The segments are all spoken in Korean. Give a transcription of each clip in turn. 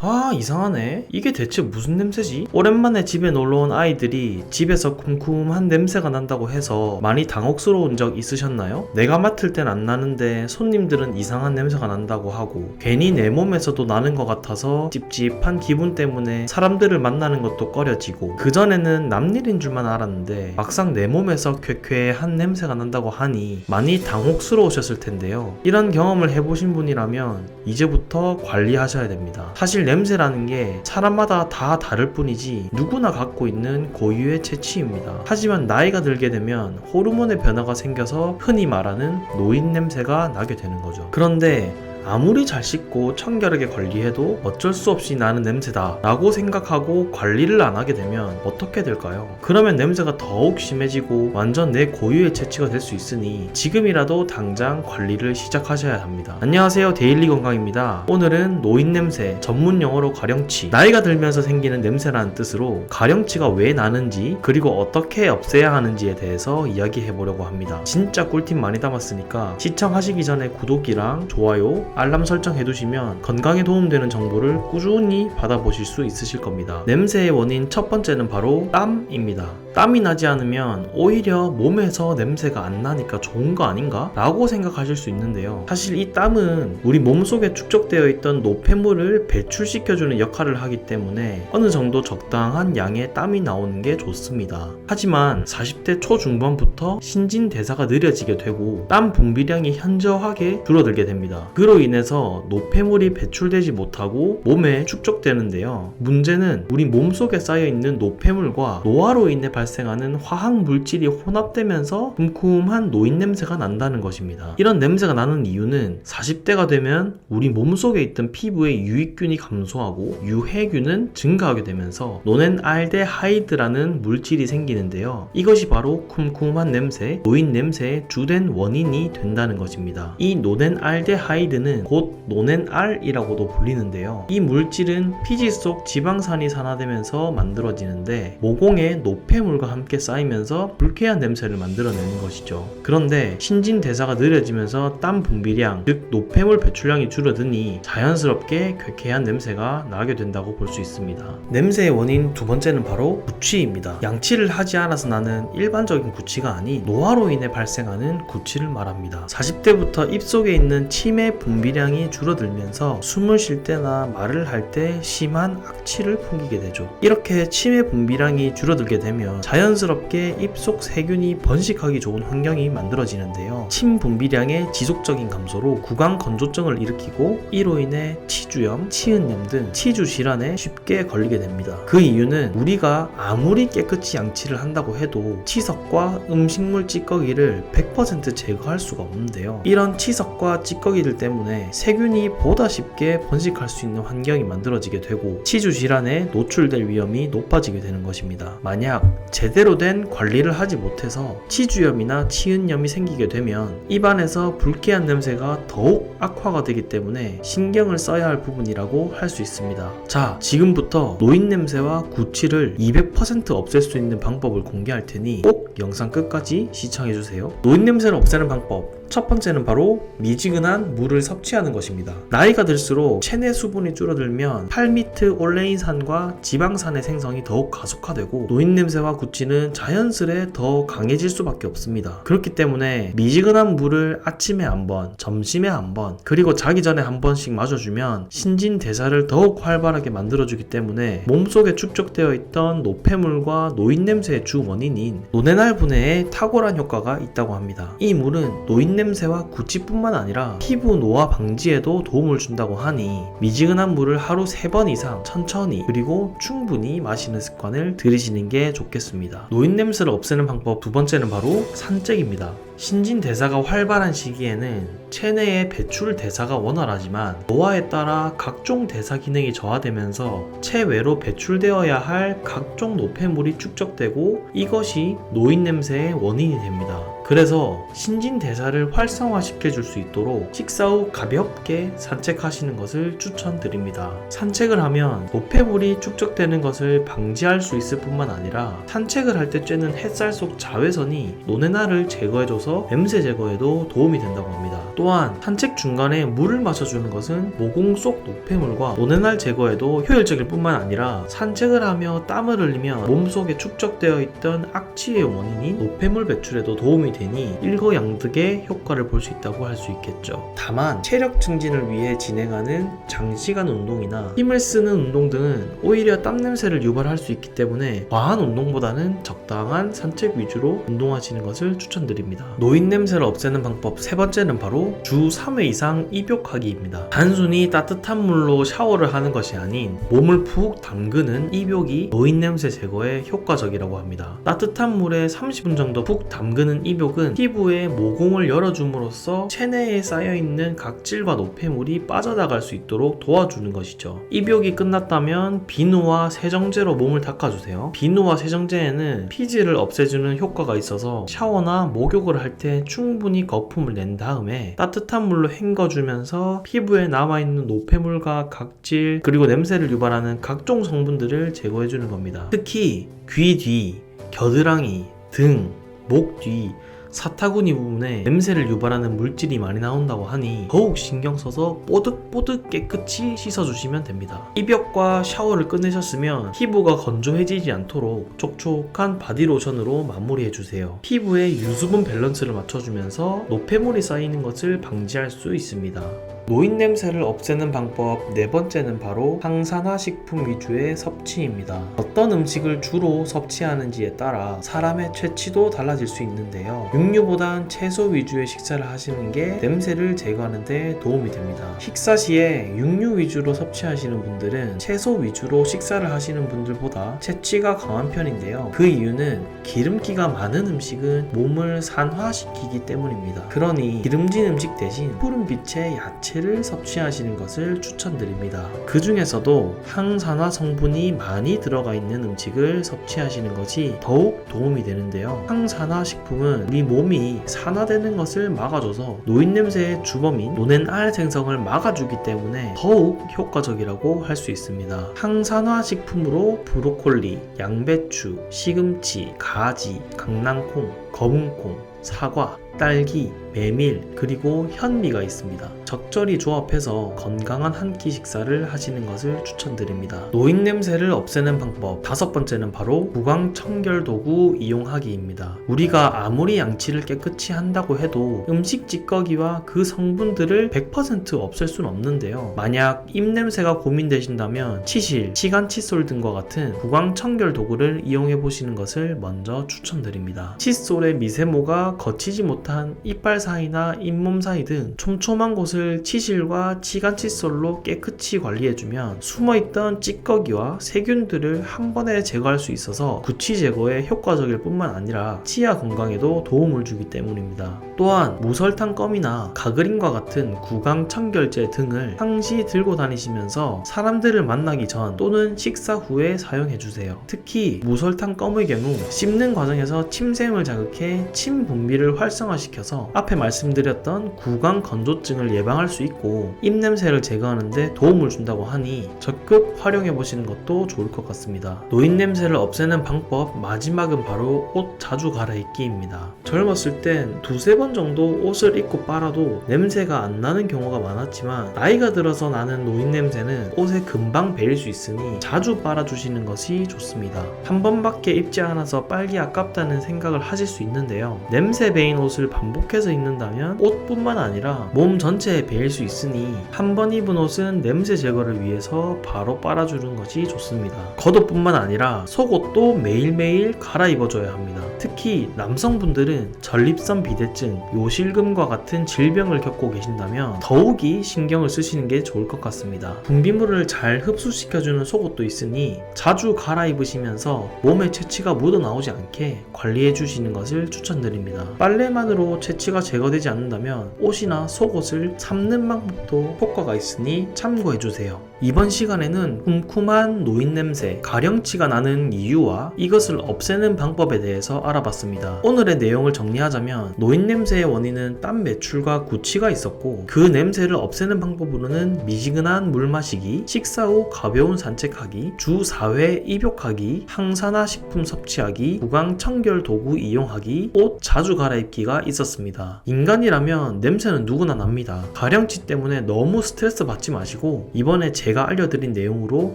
아, 이상하네. 이게 대체 무슨 냄새지? 오랜만에 집에 놀러온 아이들이 집에서 쿰쿰한 냄새가 난다고 해서 많이 당혹스러운 적 있으셨나요? 내가 맡을 땐 안 나는데 손님들은 이상한 냄새가 난다고 하고 괜히 내 몸에서도 나는 것 같아서 찝찝한 기분 때문에 사람들을 만나는 것도 꺼려지고 그전에는 남일인 줄만 알았는데 막상 내 몸에서 쾌쾌한 냄새가 난다고 하니 많이 당혹스러우셨을 텐데요. 이런 경험을 해보신 분이라면 이제부터 관리하셔야 됩니다. 사실 냄새라는 게 사람마다 다 다를 뿐이지 누구나 갖고 있는 고유의 체취입니다. 하지만 나이가 들게 되면 호르몬의 변화가 생겨서 흔히 말하는 노인 냄새가 나게 되는 거죠. 그런데 아무리 잘 씻고 청결하게 관리해도 어쩔 수 없이 나는 냄새다 라고 생각하고 관리를 안 하게 되면 어떻게 될까요? 그러면 냄새가 더욱 심해지고 완전 내 고유의 체취가 될 수 있으니 지금이라도 당장 관리를 시작하셔야 합니다. 안녕하세요, 데일리 건강입니다. 오늘은 노인 냄새, 전문 용어로 가령치, 나이가 들면서 생기는 냄새라는 뜻으로 가령치가 왜 나는지 그리고 어떻게 없애야 하는지에 대해서 이야기해보려고 합니다. 진짜 꿀팁 많이 담았으니까 시청하시기 전에 구독이랑 좋아요, 알람 설정 해두시면 건강에 도움되는 정보를 꾸준히 받아보실 수 있으실 겁니다. 냄새의 원인 첫 번째는 바로 땀입니다. 땀이 나지 않으면 오히려 몸에서 냄새가 안 나니까 좋은 거 아닌가? 라고 생각하실 수 있는데요. 사실 이 땀은 우리 몸속에 축적되어 있던 노폐물을 배출시켜주는 역할을 하기 때문에 어느 정도 적당한 양의 땀이 나오는 게 좋습니다. 하지만 40대 초중반부터 신진대사가 느려지게 되고 땀 분비량이 현저하게 줄어들게 됩니다. 그로 인해서 노폐물이 배출되지 못하고 몸에 축적되는데요. 문제는 우리 몸속에 쌓여있는 노폐물과 노화로 인해 발생하는 화학 물질이 혼합되면서 쿰쿰한 노인 냄새가 난다는 것입니다. 이런 냄새가 나는 이유는 40대가 되면 우리 몸속에 있던 피부의 유익균이 감소하고 유해균은 증가하게 되면서 노넨알데하이드라는 물질이 생기는데요. 이것이 바로 쿰쿰한 냄새, 노인 냄새의 주된 원인이 된다는 것입니다. 이 노넨알데하이드는 곧 노넨알이라고도 불리는데요. 이 물질은 피지 속 지방산이 산화되면서 만들어지는데 모공에 노폐물과 함께 쌓이면서 불쾌한 냄새를 만들어내는 것이죠. 그런데 신진대사가 느려지면서 땀 분비량, 즉 노폐물 배출량이 줄어드니 자연스럽게 쾌쾌한 냄새가 나게 된다고 볼 수 있습니다. 냄새의 원인 두 번째는 바로 구취입니다. 양치를 하지 않아서 나는 일반적인 구취가 아닌 노화로 인해 발생하는 구취를 말합니다. 40대부터 입속에 있는 침의 분비량이 줄어들면서 숨을 쉴 때나 말을 할 때 심한 악취를 풍기게 되죠. 이렇게 침의 분비량이 줄어들게 되면 자연스럽게 입속 세균이 번식하기 좋은 환경이 만들어지는데요. 침 분비량의 지속적인 감소로 구강 건조증을 일으키고 이로 인해 치주염, 치은염 등 치주 질환에 쉽게 걸리게 됩니다. 그 이유는 우리가 아무리 깨끗이 양치를 한다고 해도 치석과 음식물 찌꺼기를 100% 제거할 수가 없는데요. 이런 치석과 찌꺼기들 때문에 세균이 보다 쉽게 번식할 수 있는 환경이 만들어지게 되고 치주 질환에 노출될 위험이 높아지게 되는 것입니다. 만약 제대로 된 관리를 하지 못해서 치주염이나 치은염이 생기게 되면 입안에서 불쾌한 냄새가 더욱 악화가 되기 때문에 신경을 써야 할 부분이라고 할 수 있습니다. 자, 지금부터 노인 냄새와 구취를 200% 없앨 수 있는 방법을 공개할 테니 꼭 영상 끝까지 시청해주세요. 노인 냄새를 없애는 방법, 첫 번째는 바로 미지근한 물을 섭취하는 것입니다. 나이가 들수록 체내 수분이 줄어들면 팔미트 올레인산과 지방산의 생성이 더욱 가속화되고 노인 냄새와 구취는 자연스레 더 강해질 수밖에 없습니다. 그렇기 때문에 미지근한 물을 아침에 한 번, 점심에 한 번, 그리고 자기 전에 한 번씩 마셔주면 신진대사를 더욱 활발하게 만들어주기 때문에 몸속에 축적되어 있던 노폐물과 노인 냄새의 주 원인인 노네날 분해에 탁월한 효과가 있다고 합니다. 이 물은 노인 냄새와 구취뿐만 아니라 피부 노화 방지에도 도움을 준다고 하니 미지근한 물을 하루 3번 이상 천천히 그리고 충분히 마시는 습관을 들이시는 게 좋겠습니다. 노인 냄새를 없애는 방법 두 번째는 바로 산책입니다. 신진대사가 활발한 시기에는 체내의 배출 대사가 원활하지만 노화에 따라 각종 대사 기능이 저하되면서 체외로 배출되어야 할 각종 노폐물이 축적되고 이것이 노인 냄새의 원인이 됩니다. 그래서 신진대사를 활성화시켜 줄 수 있도록 식사 후 가볍게 산책하시는 것을 추천드립니다. 산책을 하면 노폐물이 축적되는 것을 방지할 수 있을 뿐만 아니라 산책을 할 때 쬐는 햇살 속 자외선이 노네나를 제거해줘서 냄새 제거에도 도움이 된다고 합니다. 또한 산책 중간에 물을 마셔주는 것은 모공 속 노폐물과 노폐물 제거에도 효율적일 뿐만 아니라 산책을 하며 땀을 흘리면 몸속에 축적되어 있던 악취의 원인인 노폐물 배출에도 도움이 되니 일거양득의 효과를 볼 수 있다고 할 수 있겠죠. 다만 체력 증진을 위해 진행하는 장시간 운동이나 힘을 쓰는 운동 등은 오히려 땀 냄새를 유발할 수 있기 때문에 과한 운동보다는 적당한 산책 위주로 운동하시는 것을 추천드립니다. 노인 냄새를 없애는 방법 세 번째는 바로 주 3회 이상 입욕하기입니다. 단순히 따뜻한 물로 샤워를 하는 것이 아닌 몸을 푹 담그는 입욕이 노인 냄새 제거에 효과적이라고 합니다. 따뜻한 물에 30분 정도 푹 담그는 입욕은 피부에 모공을 열어줌으로써 체내에 쌓여있는 각질과 노폐물이 빠져나갈 수 있도록 도와주는 것이죠. 입욕이 끝났다면 비누와 세정제로 몸을 닦아주세요. 비누와 세정제에는 피지를 없애주는 효과가 있어서 샤워나 목욕을 할 때 충분히 거품을 낸 다음에 따뜻한 물로 헹궈주면서 피부에 남아있는 노폐물과 각질 그리고 냄새를 유발하는 각종 성분들을 제거해주는 겁니다. 특히 귀 뒤, 겨드랑이, 등, 목 뒤, 사타구니 부분에 냄새를 유발하는 물질이 많이 나온다고 하니 더욱 신경 써서 뽀득뽀득 깨끗이 씻어주시면 됩니다. 입욕과 샤워를 끝내셨으면 피부가 건조해지지 않도록 촉촉한 바디로션으로 마무리해주세요. 피부의 유수분 밸런스를 맞춰주면서 노폐물이 쌓이는 것을 방지할 수 있습니다. 노인 냄새를 없애는 방법 네 번째는 바로 항산화 식품 위주의 섭취입니다. 어떤 음식을 주로 섭취하는지에 따라 사람의 체취도 달라질 수 있는데요. 육류보단 채소 위주의 식사를 하시는 게 냄새를 제거하는 데 도움이 됩니다. 식사 시에 육류 위주로 섭취하시는 분들은 채소 위주로 식사를 하시는 분들보다 채취가 강한 편인데요. 그 이유는 기름기가 많은 음식은 몸을 산화시키기 때문입니다. 그러니 기름진 음식 대신 푸른빛의 야채 를 섭취하시는 것을 추천드립니다. 그 중에서도 항산화 성분이 많이 들어가 있는 음식을 섭취하시는 것이 더욱 도움이 되는데요. 항산화 식품은 우리 몸이 산화되는 것을 막아줘서 노인 냄새의 주범인 노넨알 생성을 막아주기 때문에 더욱 효과적이라고 할 수 있습니다. 항산화 식품으로 브로콜리, 양배추, 시금치, 가지, 강낭콩, 검은콩, 사과, 딸기, 메밀, 그리고 현미가 있습니다. 적절히 조합해서 건강한 한 끼 식사를 하시는 것을 추천드립니다. 노인 냄새를 없애는 방법 다섯 번째는 바로 구강청결 도구 이용하기입니다. 우리가 아무리 양치를 깨끗이 한다고 해도 음식 찌꺼기와 그 성분들을 100% 없앨 수는 없는데요. 만약 입냄새가 고민되신다면 치실, 치간 칫솔 등과 같은 구강청결 도구를 이용해 보시는 것을 먼저 추천드립니다. 칫솔의 미세모가 거치지 못한 이빨 사이나 잇몸 사이 등 촘촘한 곳을 치실과 치간 칫솔로 깨끗이 관리해주면 숨어있던 찌꺼기와 세균들을 한 번에 제거할 수 있어서 구취 제거에 효과적일 뿐만 아니라 치아 건강에도 도움을 주기 때문입니다. 또한 무설탕 껌이나 가그린과 같은 구강 청결제 등을 항시 들고 다니시면서 사람들을 만나기 전 또는 식사 후에 사용해주세요. 특히 무설탕 껌의 경우 씹는 과정에서 침샘을 자극해 침 분비를 활성화시켜서 앞에 말씀드렸던 구강 건조증을 예방할 수 있고 입냄새를 제거하는 데 도움을 준다고 하니 적극 활용해 보시는 것도 좋을 것 같습니다. 노인 냄새를 없애는 방법 마지막은 바로 옷 자주 갈아입기입니다. 젊었을 땐 두세 번 정도 옷을 입고 빨아도 냄새가 안 나는 경우가 많았지만 나이가 들어서 나는 노인 냄새는 옷에 금방 배일 수 있으니 자주 빨아주시는 것이 좋습니다. 한 번밖에 입지 않아서 빨기 아깝다는 생각을 하실 수 있는데요. 냄새 배인 옷을 반복해서 입는다면 옷뿐만 아니라 몸 전체에 배일 수 있으니 한 번 입은 옷은 냄새 제거를 위해서 바로 빨아주는 것이 좋습니다. 겉옷뿐만 아니라 속옷도 매일매일 갈아입어줘야 합니다. 특히 남성분들은 전립선 비대증, 요실금과 같은 질병을 겪고 계신다면 더욱이 신경을 쓰시는 게 좋을 것 같습니다. 분비물을 잘 흡수시켜주는 속옷도 있으니 자주 갈아입으시면서 몸에 채취가 묻어나오지 않게 관리해 주시는 것을 추천드립니다. 빨래만으로 채취가 제거되지 않는다면 옷이나 속옷을 삶는 방법도 효과가 있으니 참고해 주세요. 이번 시간에는 쿰쿰한 노인 냄새, 가령치가 나는 이유와 이것을 없애는 방법에 대해서 알아봤습니다. 오늘의 내용을 정리하자면 노인 냄새의 원인은 땀 배출과 구취가 있었고 그 냄새를 없애는 방법으로는 미지근한 물 마시기, 식사 후 가벼운 산책하기, 주 4회 입욕하기, 항산화 식품 섭취하기, 구강 청결 도구 이용하기, 옷 자주 갈아입기가 있었습니다. 인간이라면 냄새는 누구나 납니다. 가령치 때문에 너무 스트레스 받지 마시고 이번에 제가 알려드린 내용으로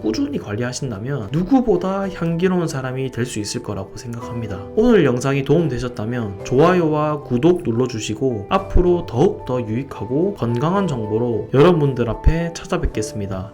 꾸준히 관리하신다면 누구보다 향기로운 사람이 될 수 있을 거라고 생각합니다. 오늘 영상이 도움되셨다면 좋아요와 구독 눌러주시고 앞으로 더욱더 유익하고 건강한 정보로 여러분들 앞에 찾아뵙겠습니다.